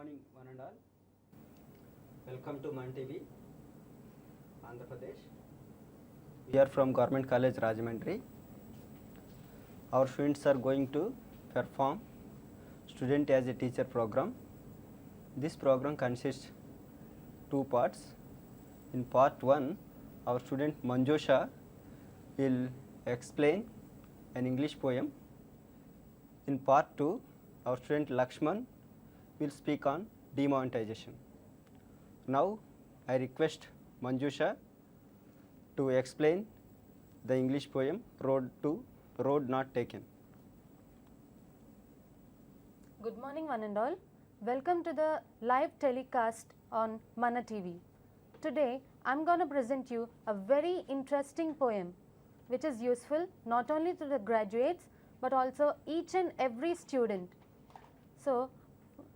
morning, one and all. Welcome to Man TV, AndhraPradesh. We are from Government College, Rajahmundry. Our students are going to perform Student as a Teacher program. This program consists two parts. In part 1, our student Manjusha will explain an English poem. In part 2, our student Lakshman will speak on demonetization. Now, I request Manjusha to explain the English poem Road Not Taken. Good morning, one and all. Welcome to the live telecast on Mana TV. Today, I'm going to present you a very interesting poem which is useful not only to the graduates but also each and every student. So,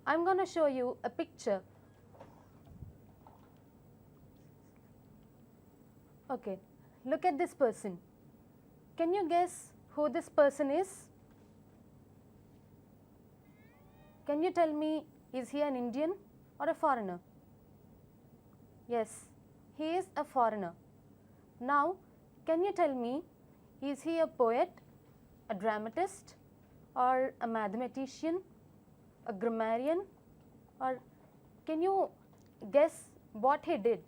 I'm going to show you a picture. Okay, look at this person. Can you guess who this person is? Can you tell me, is he an Indian or a foreigner? Yes, he is a foreigner. Now, can you tell me, is he a poet, a dramatist, or a mathematician, a grammarian, or can you guess what he did?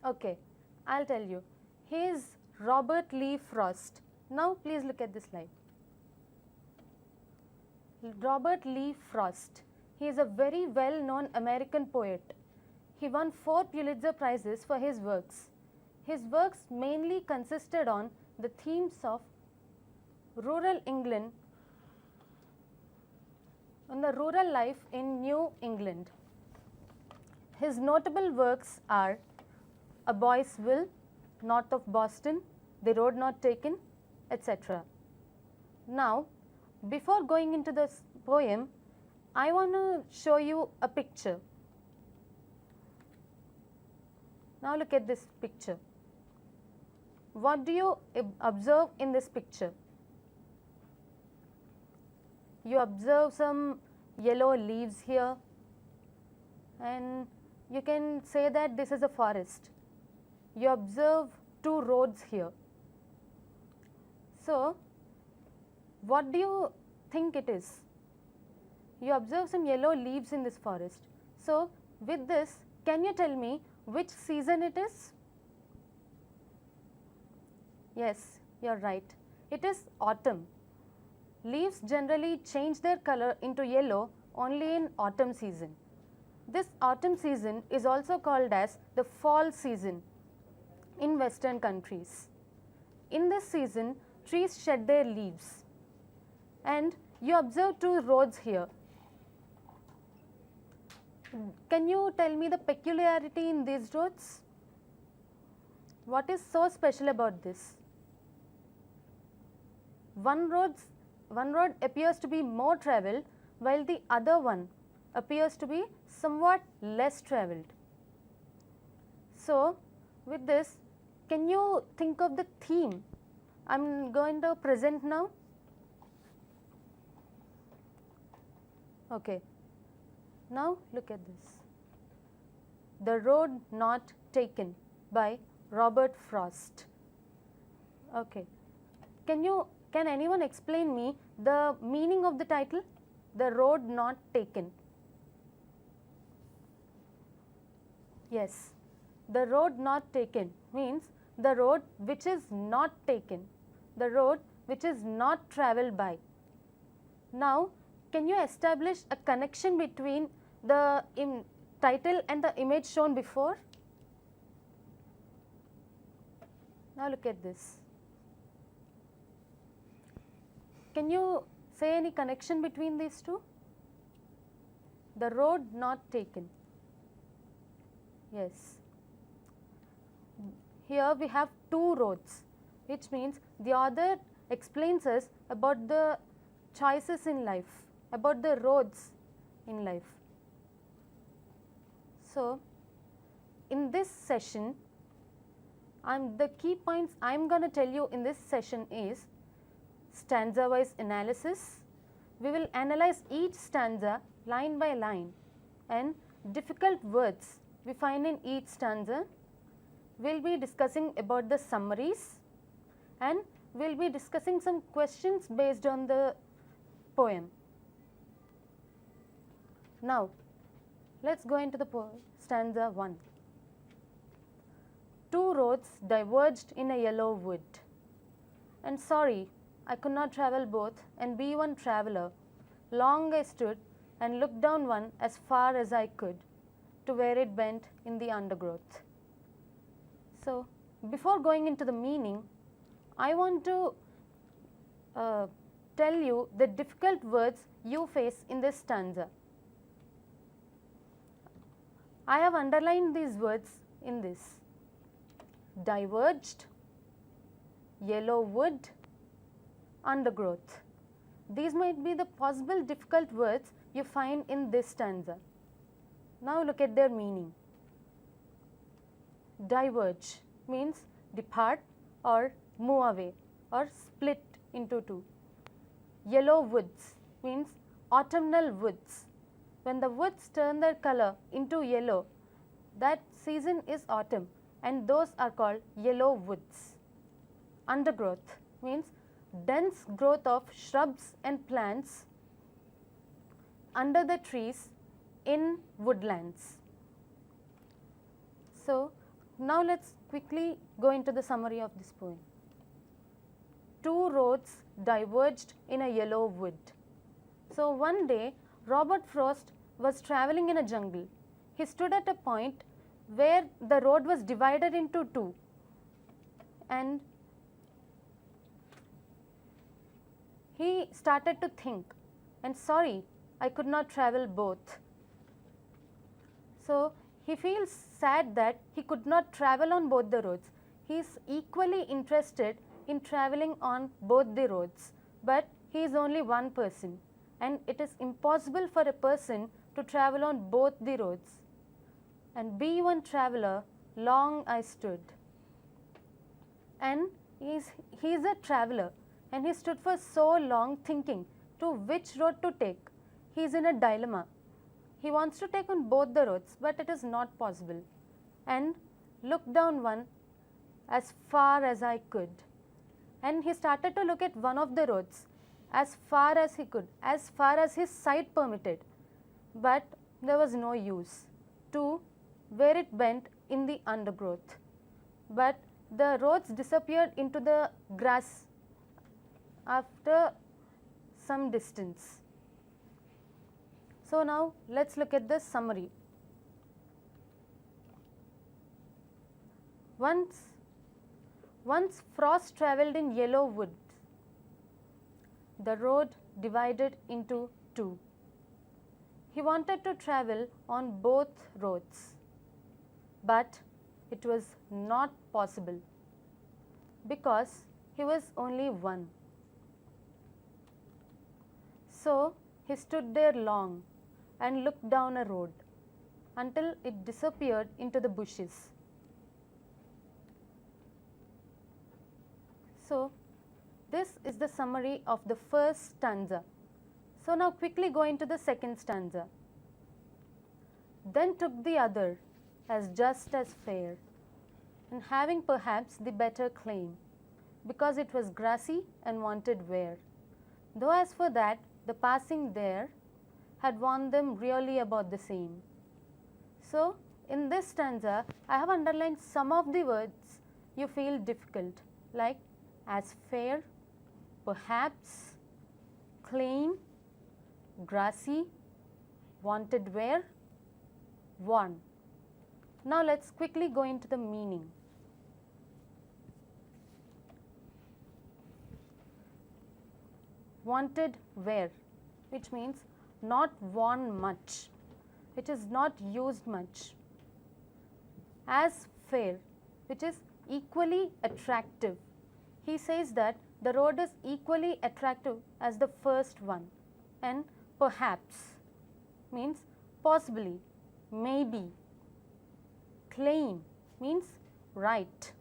Okay, I'll tell you. He is Robert Lee Frost. Now, please look at this slide. Robert Lee Frost. He is a very well-known American poet. He won 4 Pulitzer Prizes for his works. His works mainly consisted on the themes of rural England, on the rural life in New England. His notable works are A Boy's Will, North of Boston, The Road Not Taken, etc. Now, before going into this poem, I want to show you a picture. Now look at this picture. What do you observe in this picture? You observe some yellow leaves here, and you can say that this is a forest. You observe 2 roads here. So, what do you think it is? You observe some yellow leaves in this forest. So, with this, can you tell me which season it is? Yes, you are right. It is autumn. Leaves generally change their color into yellow only in autumn season. This autumn season is also called as the fall season in Western countries. In this season, trees shed their leaves. And you observe 2 roads here. Can you tell me the peculiarity in these roads? What is so special about this? One road appears to be more traveled, while the other one appears to be somewhat less traveled. So, with this, can you think of the theme I am going to present now? Okay. Now, look at this. The Road Not Taken by Robert Frost. Okay. Can anyone explain me the meaning of the title? The Road Not Taken. Yes. The road not taken means the road which is not taken, the road which is not travelled by. Now, can you establish a connection between the title and the image shown before? Now look at this. Can you say any connection between these two? The road not taken. Yes. Here we have 2 roads, which means the author explains us about the choices in life, about the roads in life. So, in this session, the key points I am going to tell you in this session is stanza-wise analysis, we will analyze each stanza line by line, and difficult words we find in each stanza. We will be discussing about the summaries, and we will be discussing some questions based on the poem. Now, let us go into the stanza 1. Two roads diverged in a yellow wood, and sorry, I could not travel both and be one traveller. Long I stood and looked down one as far as I could to where it bent in the undergrowth. So, before going into the meaning, I want to tell you the difficult words you face in this stanza. I have underlined these words in this: diverged, yellow wood, undergrowth. These might be the possible difficult words you find in this stanza. Now look at their meaning. Diverge means depart or move away or split into two. Yellow woods means autumnal woods. When the woods turn their color into yellow, that season is autumn, and those are called yellow woods. Undergrowth means dense growth of shrubs and plants under the trees in woodlands. So, now let us quickly go into the summary of this poem. Two roads diverged in a yellow wood. So, one day Robert Frost was travelling in a jungle. He stood at a point where the road was divided into two, and he started to think, and sorry, I could not travel both. So, he feels sad that he could not travel on both the roads. He is equally interested in travelling on both the roads, but he is only one person, and it is impossible for a person to travel on both the roads. And be one traveller, long I stood. And he is a traveller, and he stood for so long thinking to which road to take. He is in a dilemma. He wants to take on both the roads, but it is not possible. And looked down one as far as I could. And he started to look at one of the roads as far as he could, as far as his sight permitted. But there was no use to where it bent in the undergrowth. But the roads disappeared into the grass after some distance. So, now let us look at the summary. Once Frost travelled in yellow wood. The road divided into two. He wanted to travel on both roads, but it was not possible because he was only one. So, he stood there long and looked down a road until it disappeared into the bushes. So, this is the summary of the first stanza. So, now quickly go into the second stanza. Then took the other as just as fair, and having perhaps the better claim, because it was grassy and wanted wear. Though as for that, the passing there had warned them really about the same. So, in this stanza, I have underlined some of the words you feel difficult, like as fair, perhaps, claim, grassy, wanted wear, warn. Now, let us quickly go into the meaning. Wanted wear, which means not worn much, which is not used much. As fair, which is equally attractive. He says that the road is equally attractive as the first one. And perhaps means possibly, maybe. Claim means right.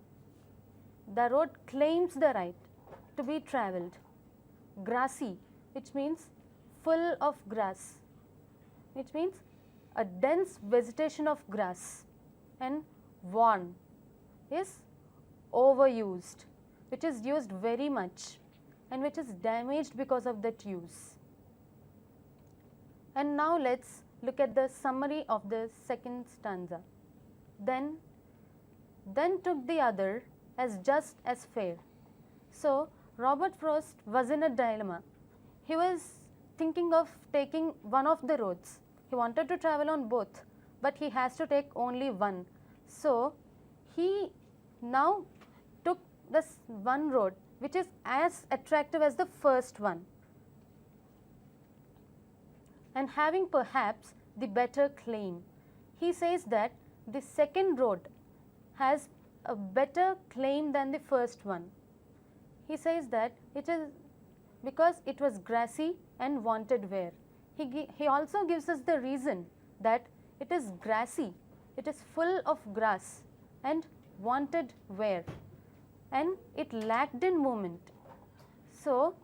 The road claims the right to be travelled. Grassy, which means full of grass, which means a dense vegetation of grass, and worn is overused, which is used very much and which is damaged because of that use. And now let's look at the summary of the second stanza. Then took the other as just as fair. So Robert Frost was in a dilemma. He was thinking of taking one of the roads. He wanted to travel on both, but he has to take only one. So he now took this one road which is as attractive as the first one, and having perhaps the better claim. He says that the second road has a better claim than the first one. He says that it is because it was grassy and wanted wear. He also gives us the reason that it is grassy, it is full of grass and wanted wear, and it lacked in movement. So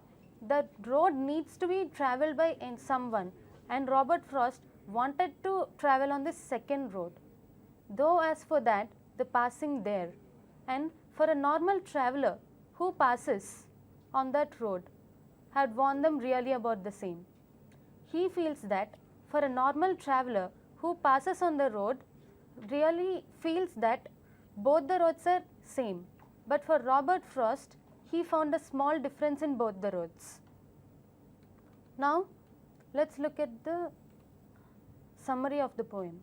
the road needs to be travelled by someone, and Robert Frost wanted to travel on the second road. Though as for that, the passing there, and for a normal traveller who passes on that road had warned them really about the same. He feels that for a normal traveller who passes on the road really feels that both the roads are same, but for Robert Frost he found a small difference in both the roads. Now let's look at the summary of the poem.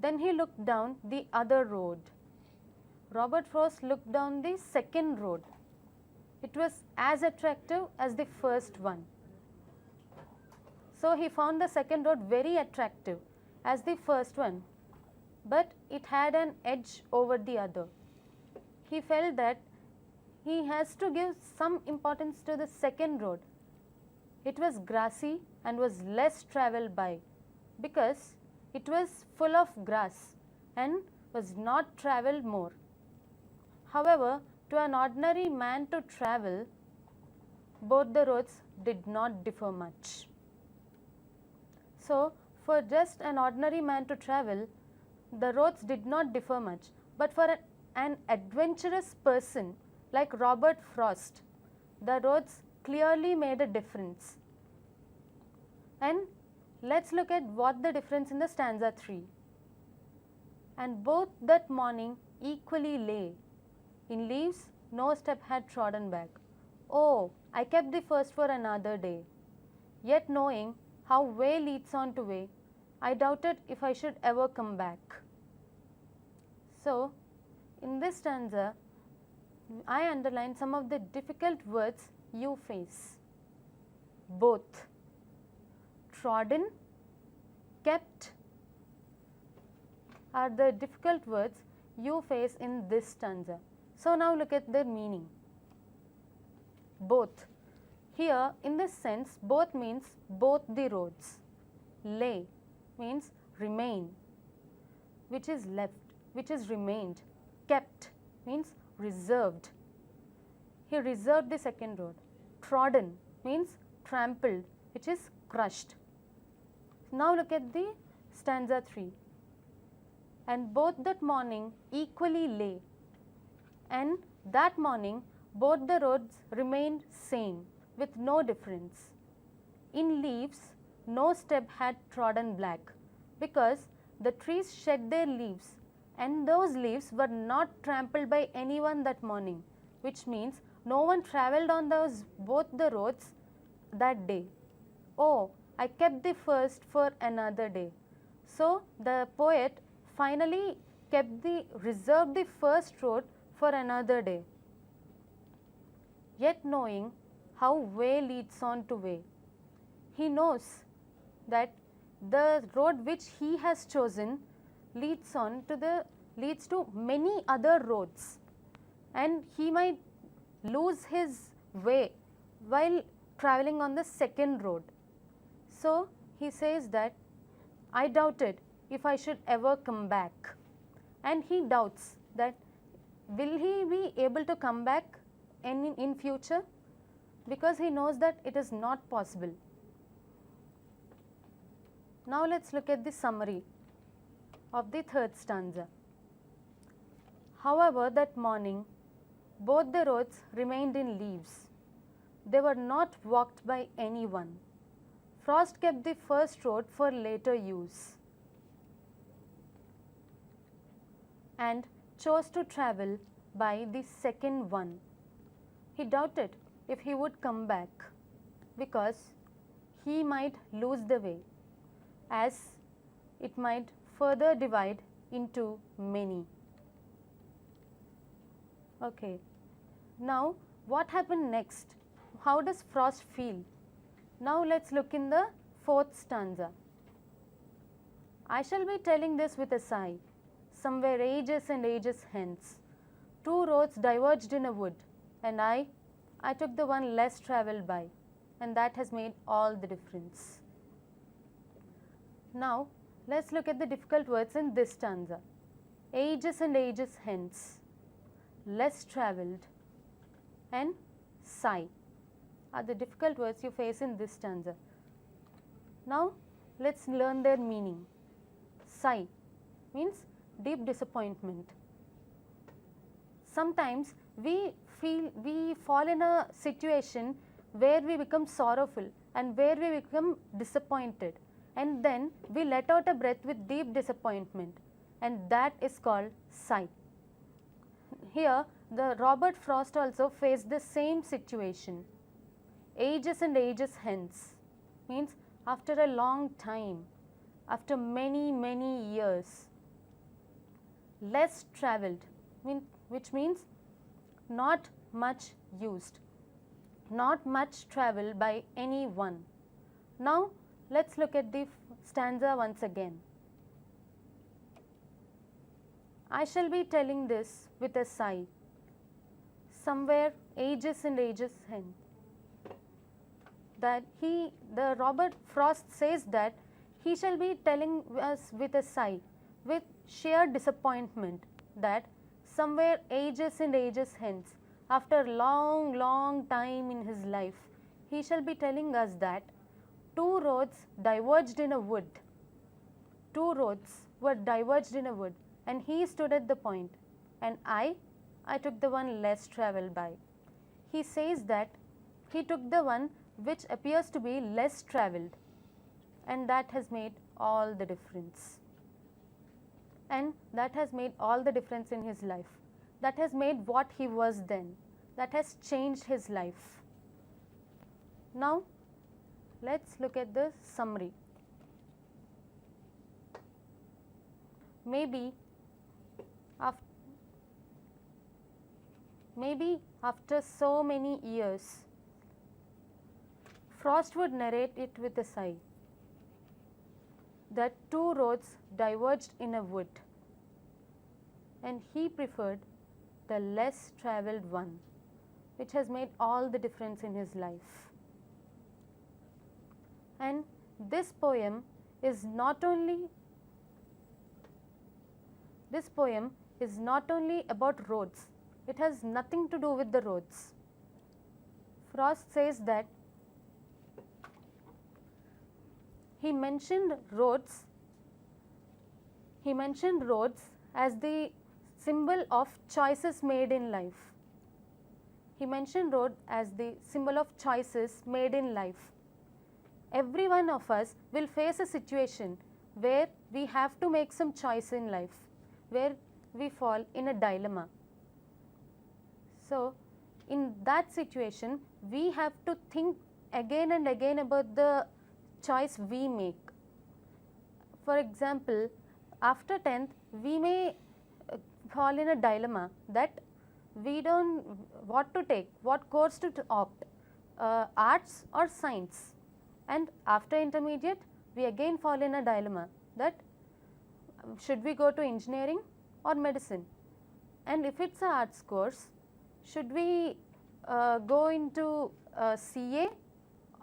Then he looked down the other road. Robert Frost looked down the second road. It was as attractive as the first one. So he found the second road very attractive as the first one, but it had an edge over the other. He felt that he has to give some importance to the second road. It was grassy and was less travelled by because it was full of grass and was not travelled more. However, to an ordinary man to travel, both the roads did not differ much. So, for just an ordinary man to travel, the roads did not differ much, but for an adventurous person like Robert Frost, the roads clearly made a difference. And let's look at what the difference in the stanza 3. And both that morning equally lay, in leaves no step had trodden back. Oh, I kept the first for another day. Yet knowing how way leads on to way, I doubted if I should ever come back. So, in this stanza, I underline some of the difficult words you face. Both. Trodden, kept are the difficult words you face in this stanza. So now look at their meaning. Both. Here in this sense, both means both the roads. Lay means remain, which is left, which is remained. Kept means reserved. He reserved the second road. Trodden means trampled, which is crushed. Now look at the stanza 3. And both that morning equally lay, and that morning both the roads remained same, with no difference. In leaves no step had trodden black, because the trees shed their leaves, and those leaves were not trampled by anyone that morning, which means no one travelled on both the roads that day. Oh, I kept the first for another day. So the poet finally reserved the first road for another day. Yet knowing how way leads on to way, he knows that the road which he has chosen leads to many other roads, and he might lose his way while travelling on the second road. So he says that I doubted if I should ever come back, and he doubts that will he be able to come back in future, because he knows that it is not possible. Now let's look at the summary of the third stanza. However, that morning, both the roads remained in leaves. They were not walked by anyone. Frost kept the first road for later use and chose to travel by the second one. He doubted if he would come back because he might lose the way, as it might further divide into many. Okay, now what happened next? How does Frost feel? Now let's look in the fourth stanza. I shall be telling this with a sigh, somewhere ages and ages hence. Two roads diverged in a wood, and I took the one less travelled by, and that has made all the difference. Now let's look at the difficult words in this stanza. Ages and ages hence, less travelled, and sigh are the difficult words you face in this stanza. Now let's learn their meaning. Sigh means deep disappointment. Sometimes we fall in a situation where we become sorrowful and where we become disappointed, and then we let out a breath with deep disappointment, and that is called sigh. Here the Robert Frost also faced the same situation. Ages and ages hence means after a long time, after many years. Less travelled, which means not much used, not much travel by anyone. Now let's look at the stanza once again. I shall be telling this with a sigh, somewhere ages and ages hence. That the Robert Frost says that he shall be telling us with a sigh, with sheer disappointment, that somewhere ages and ages hence, after long time in his life, he shall be telling us that two roads diverged in a wood. Two roads were diverged in a wood, and he stood at the point, and I took the one less travelled by. He says that he took the one which appears to be less travelled, and that has made all the difference. And that has made all the difference in his life. That has made what he was then. That has changed his life. Now let's look at the summary. Maybe after so many years, Frost would narrate it with a sigh that two roads diverged in a wood, and he preferred the less travelled one, which has made all the difference in his life. And this poem is not only about roads. It has nothing to do with the roads. Frost says that he mentioned roads as the symbol of choices made in life. He mentioned road as the symbol of choices made in life. Every one of us will face a situation where we have to make some choice in life, where we fall in a dilemma. So in that situation, we have to think again and again about the choice we make. For example, after 10th, we may fall in a dilemma that we don't what to take, what course to opt, arts or science. And after intermediate, we again fall in a dilemma that should we go to engineering or medicine, and if it's an arts course, should we go into CA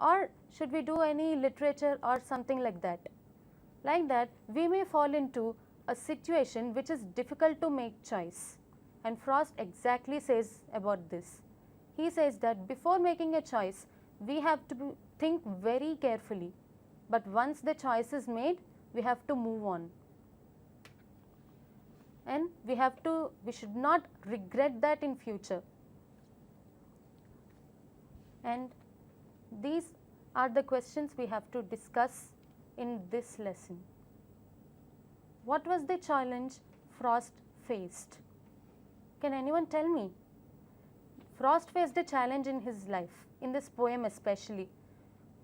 or should we do any literature or something like that. Like that, we may fall into a situation which is difficult to make choice, and Frost exactly says about this. He says that before making a choice, we have to think very carefully but once the choice is made, we have to move on. And we should not regret that in future. And these are the questions we have to discuss in this lesson. What was the challenge Frost faced? Can anyone tell me? Frost faced a challenge in his life, in this poem especially.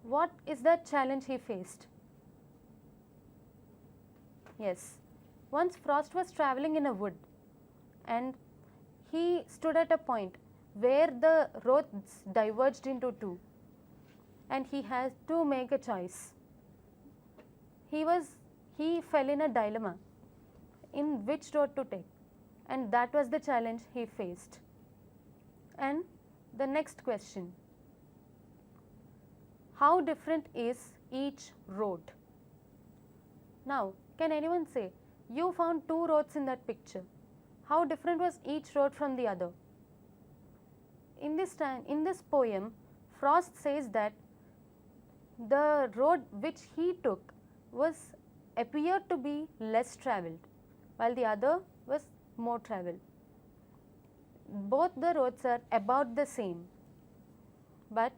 What is that challenge he faced? Yes, once Frost was traveling in a wood and he stood at a point where the roads diverged into two and he had to make a choice. He fell in a dilemma in which road to take, and that was the challenge he faced. And the next question, how different is each road? Now, can anyone say, you found two roads in that picture. How different was each road from the other? In this poem, Frost says that the road which he took appeared to be less travelled, while the other was more travelled. Both the roads are about the same, but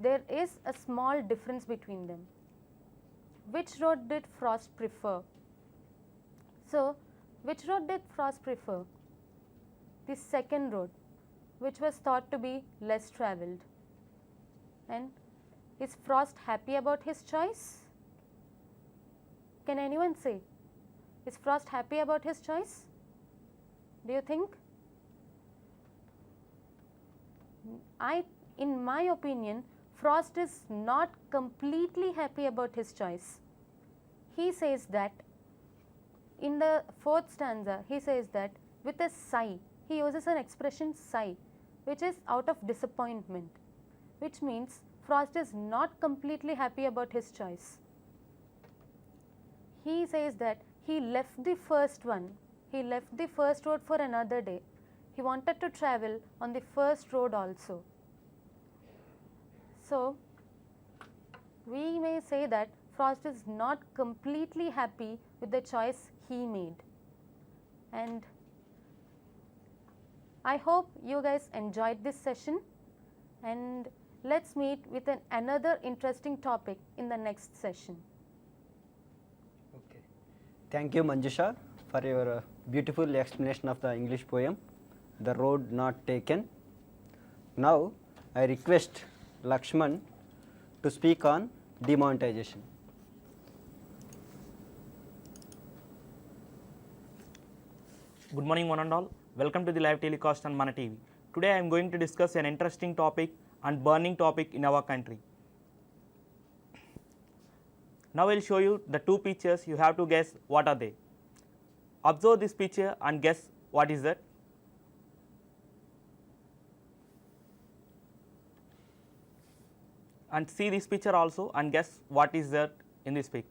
there is a small difference between them. Which road did Frost prefer? So, which road did Frost prefer? The second road, which was thought to be less travelled. And is Frost happy about his choice? Can anyone say, is Frost happy about his choice? Do you think? In my opinion, Frost is not completely happy about his choice. He says that in the fourth stanza, he says that with a sigh, he uses an expression sigh, which is out of disappointment, which means Frost is not completely happy about his choice. He says that he left the first road for another day. He wanted to travel on the first road also. So, we may say that Frost is not completely happy with the choice he made. And I hope you guys enjoyed this session, and let's meet with another interesting topic in the next session. Okay. Thank you, Manjusha, for your beautiful explanation of the English poem, The Road Not Taken. Now, I request Lakshman to speak on demonetization. Good morning, one and all. Welcome to the live telecast on Mana TV. Today I am going to discuss an interesting topic and burning topic in our country. Now I will show you the two pictures. You have to guess what are they. Observe this picture and guess what is that. And see this picture also and guess what is that in this pic.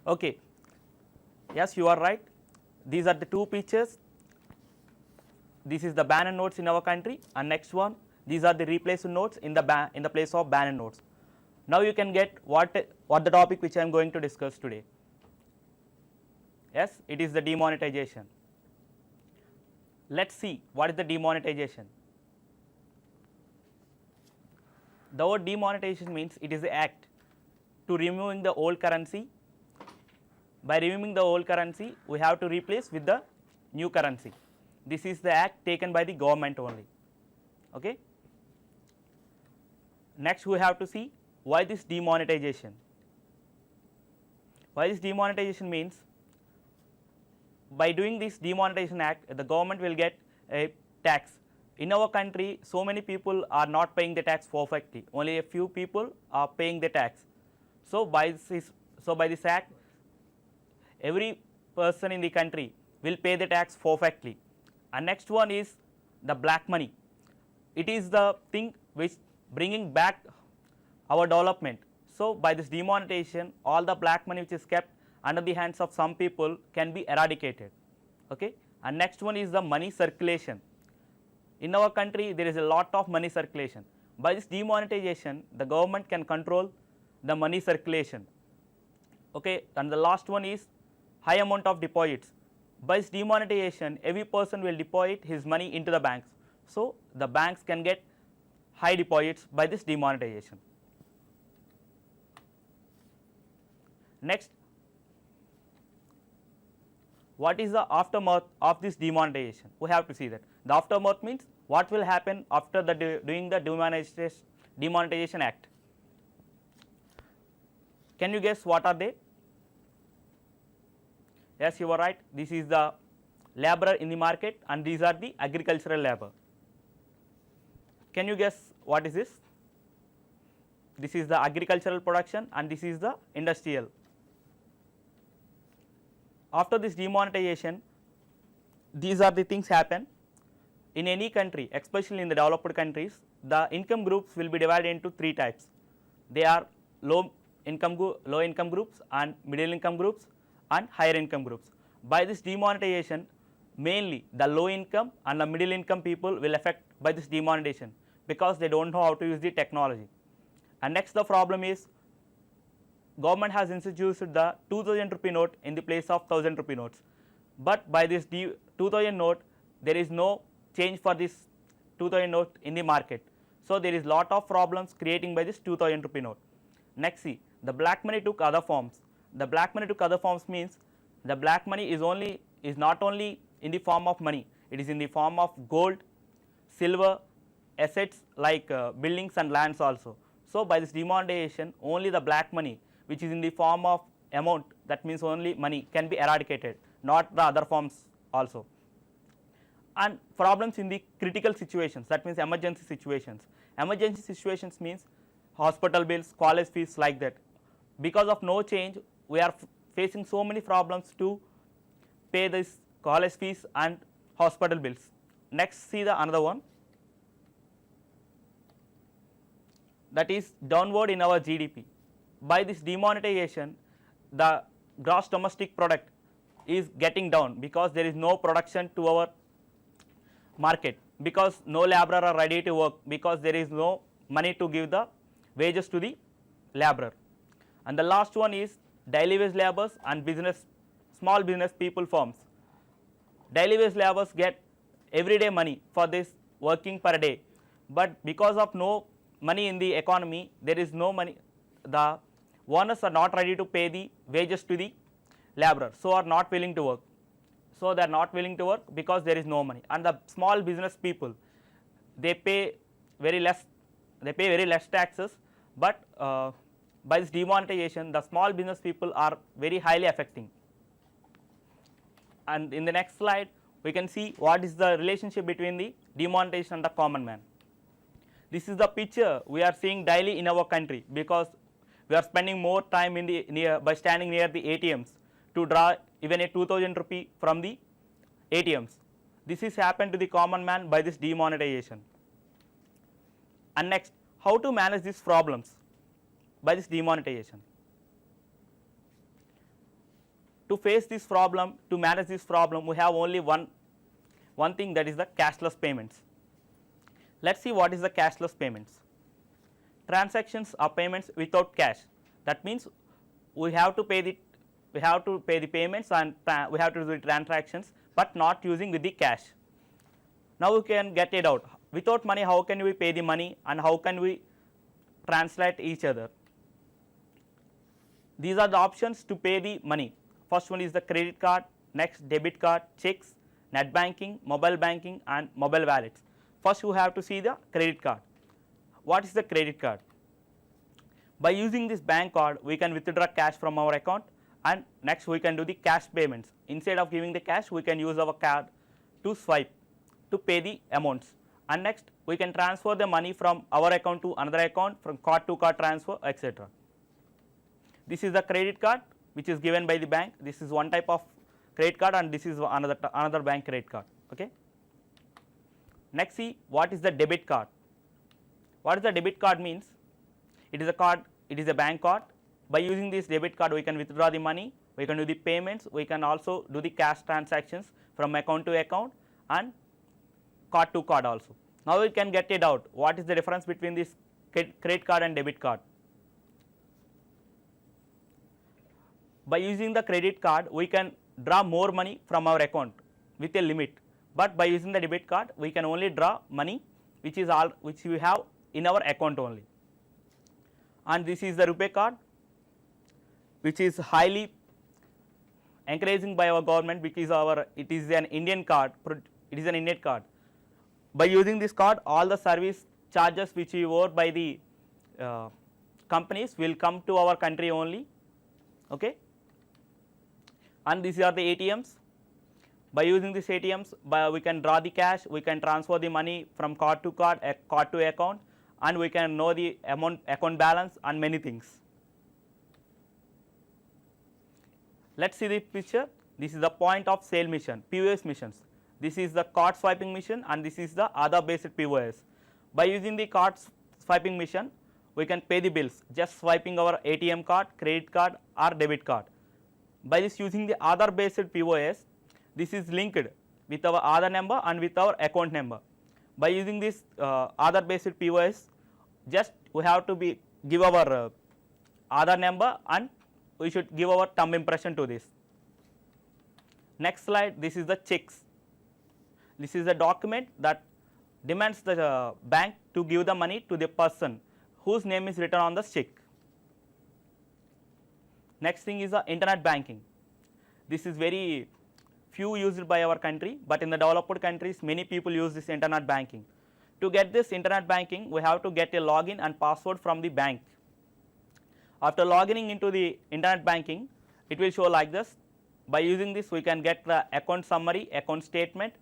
Okay. Yes, you are right. These are the two pictures. This is the banner notes in our country, and next one, these are the replaced notes in the place of banner notes. Now you can get what the topic which I am going to discuss today. Yes, it is the demonetization. Let's see what is the demonetization. The word demonetization means it is the act to removing the old currency. By removing the old currency, we have to replace with the new currency. This is the act taken by the government only. Okay. Next, we have to see why this demonetization. Why this demonetization means, by doing this demonetization act, the government will get a tax. In our country, so many people are not paying the tax perfectly. Only a few people are paying the tax. So by this act, every person in the country will pay the tax perfectly. And next one is the black money. It is the thing which bringing back our development. So, by this demonetization, all the black money which is kept under the hands of some people can be eradicated. Okay? And next one is the money circulation. In our country, there is a lot of money circulation. By this demonetization, the government can control the money circulation. Okay? And the last one is high amount of deposits. By this demonetization, every person will deposit his money into the banks. So, the banks can get high deposits by this demonetization. Next, what is the aftermath of this demonetization? We have to see that. The aftermath means what will happen after doing the demonetization act. Can you guess what are they? Yes, you are right. This is the laborer in the market and these are the agricultural labor. Can you guess what is this? This is the agricultural production and this is the industrial. After this demonetization, these are the things happen. In any country, especially in the developed countries, the income groups will be divided into three types. They are low income groups and middle income groups and higher income groups. By this demonetization, mainly the low income and the middle income people will affect by this demonetization because they don't know how to use the technology. And next the problem is government has introduced the 2000 rupee note in the place of 1000 rupee notes. But by this 2000 note, there is no change for this 2000 note in the market. So, there is lot of problems creating by this 2000 rupee note. Next, see, the black money took other forms. The black money took other forms means the black money is not only in the form of money, it is in the form of gold, silver, assets like buildings and lands also. So, by this demonetization, only the black money which is in the form of amount, that means only money, can be eradicated, not the other forms also. And problems in the critical situations, that means emergency situations. Emergency situations means hospital bills, college fees, like that. Because of no change, we are facing so many problems to pay this college fees and hospital bills. Next, see the another one, that is downward in our GDP. By this demonetization, the gross domestic product is getting down because there is no production to our market, because no laborer are ready to work, because there is no money to give the wages to the laborer. And the last one is daily wage laborers and small business people firms. Daily wage laborers get everyday money for this working per day, but because of no money in the economy, there is no money, the owners are not ready to pay the wages to the laborer, so are not willing to work. So, they are not willing to work because there is no money. And the small business people, they pay very less taxes, but by this demonetization, the small business people are very highly affecting. And in the next slide, we can see what is the relationship between the demonetization and the common man. This is the picture we are seeing daily in our country, because we are spending more time by standing near the ATMs to draw even a 2000 rupee from the ATMs. This is happened to the common man by this demonetization. And next, how to manage these problems by this demonetization. To face this problem, to manage this problem, we have only one thing, that is the cashless payments. Let us see what is the cashless payments. Transactions are payments without cash. That means we have to pay the payments and we have to do the transactions, but not using with the cash. Now we can get it out. Without money, how can we pay the money and how can we translate each other? These are the options to pay the money. First one is the credit card, next debit card, checks, net banking, mobile banking and mobile wallets. First you have to see the credit card. What is the credit card? By using this bank card, we can withdraw cash from our account, and next we can do the cash payments. Instead of giving the cash, we can use our card to swipe to pay the amounts, and next we can transfer the money from our account to another account, from card to card transfer, etc. This is the credit card which is given by the bank. This is one type of credit card and this is another bank credit card. Okay. Next, see what is the debit card. What is the debit card means? It is a card, it is a bank card. By using this debit card, we can withdraw the money, we can do the payments, we can also do the cash transactions from account to account and card to card also. Now we can get a doubt, what is the difference between this credit card and debit card? By using the credit card, we can draw more money from our account with a limit, but by using the debit card, we can only draw money which we have in our account only. And this is the RuPay card, which is highly encouraging by our government because it is an Indian card, it is an Indian card. By using this card, all the service charges which we owe by the companies will come to our country only, okay. And these are the ATMs. By using these ATMs, we can draw the cash, we can transfer the money from card to card, card to account, and we can know the account balance and many things. Let us see the picture. This is the point of sale mission, POS missions. This is the card swiping mission and this is the Aadhaar based POS. By using the card swiping mission, we can pay the bills just swiping our ATM card, credit card or debit card. By this using the Aadhaar based POS, this is linked with our Aadhaar number and with our account number. By using this Aadhaar based POS, just we have to give our Aadhaar number and we should give our thumb impression to this. Next slide, this is the checks. This is a document that demands the bank to give the money to the person whose name is written on the check. Next thing is the internet banking. This is very few used by our country, but in the developed countries many people use this internet banking. To get this internet banking, we have to get a login and password from the bank. After logging into the internet banking, it will show like this. By using this, we can get the account summary, account statement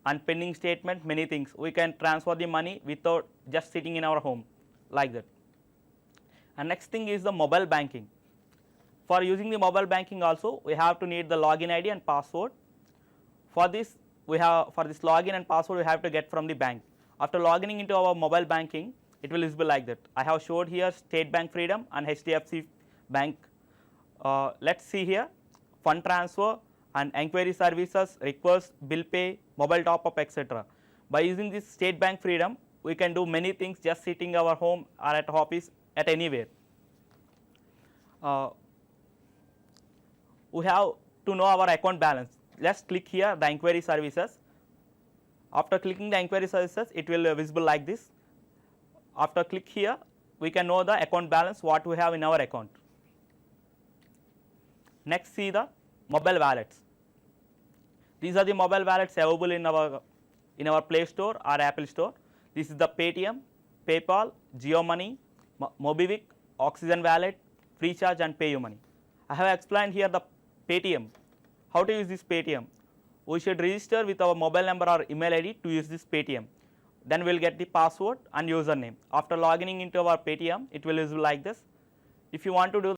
and pending statement, many things. We can transfer the money without just sitting in our home like that. And next thing is the mobile banking. For using the mobile banking also, we have to need the login ID and password. For this login and password we have to get from the bank. After logging into our mobile banking, it will be like that. I have showed here State Bank Freedom and HDFC Bank. Let's see here fund transfer and enquiry services, request, bill pay, mobile top up, etc. By using this State Bank Freedom, we can do many things just sitting our home or at office at anywhere. We have to know our account balance. Let's click here the enquiry services. After clicking the enquiry services, it will be visible like this. After click here, we can know the account balance what we have in our account. Next, see the mobile wallets. These are the mobile wallets available in our Play Store or Apple Store. This is the Paytm, PayPal, Jio Money, Mobivic, Oxygen Wallet, Freecharge and PayUmoney. I have explained here the Paytm. How to use this Paytm? We should register with our mobile number or email ID to use this Paytm. Then we will get the password and username. After logging into our Paytm, it will be like this. If you want to do